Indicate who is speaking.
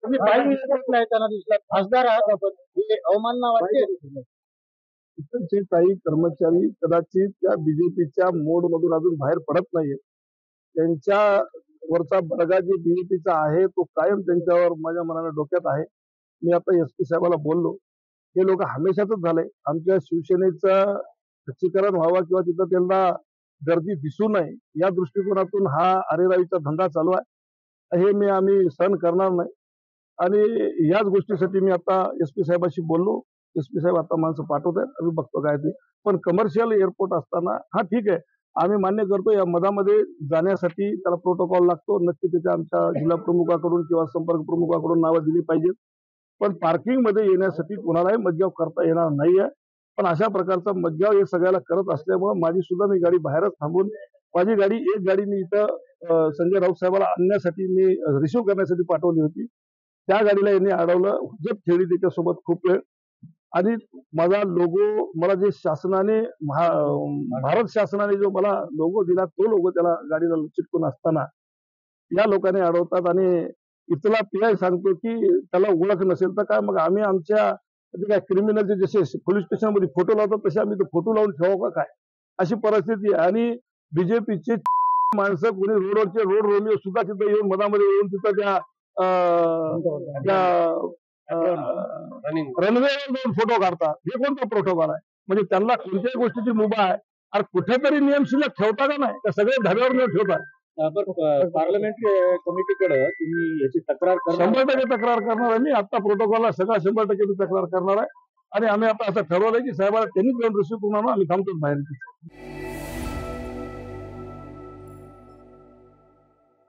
Speaker 1: तुम्ही बाईक नाही त्यांना दिसला, खासदार आहात आपण, हे अवमानना वाटते.
Speaker 2: इकडचे काही कर्मचारी कदाचित त्या बीजेपीच्या मोड मधून अजून बाहेर पडत नाहीये. त्यांच्या वरचा बडगा जे बीजेपीचा आहे तो कायम त्यांच्यावर माझ्या मनाने डोक्यात आहे. मी आता एसपी साहेबाला बोललो, हे लोक हमेशाच झालंय. आमच्या शिवसेनेचं खच्चीकरण व्हावं किंवा तिथं त्यांना गर्दी दिसू नये या दृष्टिकोनातून हा अरेरावीचा धंदा चालू आहे. हे आम्ही सहन करणार नाही आणि याच गोष्टीसाठी मी आता एसपी साहेबाशी बोललो. एसपी साहेब आता माणसं पाठवत आहेत, आम्ही बघतो काय ते. पण कमर्शियल एअरपोर्ट असताना हा ठीक आहे, आम्ही मान्य करतो या मधामध्ये जाण्यासाठी त्याला प्रोटोकॉल लागतो. नक्की त्याच्या आमच्या जिल्हा प्रमुखाकडून किंवा संपर्क प्रमुखाकडून नावं दिली पाहिजेत. पण पार्किंग मध्ये येण्यासाठी कोणालाही मज्जाव करता येणार नाहीये. पण अशा प्रकारचा मज्जाव हे सगळ्याला करत असल्यामुळे माझी सुद्धा मी गाडी बाहेरच थांबून माझी गाडी एक गाडी मी इथं संजय राऊत साहेबाला आणण्यासाठी मी रिसिव्ह करण्यासाठी पाठवली होती. त्या गाडीला यांनी अडवलं, हुज्जत खेळली त्याच्यासोबत खूप वेळ. आणि माझा लोगो मला जे शासनाने भारत शासनाने जो मला लोगो दिला तो लोगो त्याला गाडीला चिटकून असताना या लोकांनी अडवतात आणि इथला पीआय सांगतो की त्याला ओळख नसेल तर काय मग आम्ही आमच्या काय क्रिमिनलचे जसे पोलीस स्टेशन मध्ये फोटो लावतात तसे आम्ही फोटो लावून ठेवू का काय अशी परिस्थिती. आणि बीजेपीचे माणसं कोणी रोडवरचे रोड रोमिओ सुद्धा तिथं येऊन मधामध्ये येऊन तिथं त्या रनवेवर जाऊन फोटो काढतात. हे कोणता प्रोटोकॉल आहे? म्हणजे त्यांना कोणत्याही गोष्टीची मुभा आहे. अरे कुठेतरी नियम शिल्लक ठेवता का नाही? त्या सगळे धाब्यावर न ठेवतात.
Speaker 1: पार्लमेंट कमिटीकडे तुम्ही याची तक्रार
Speaker 2: 100% तक्रार करणार आहे. मी आता प्रोटोकॉलला सगळा 100% तक्रार करणार आहे. आणि आम्ही आता असं ठरवलंय की साहेबाला त्यांनीच जाऊन रिसिव्ह करून आणून आम्ही थांबतो बाहेर.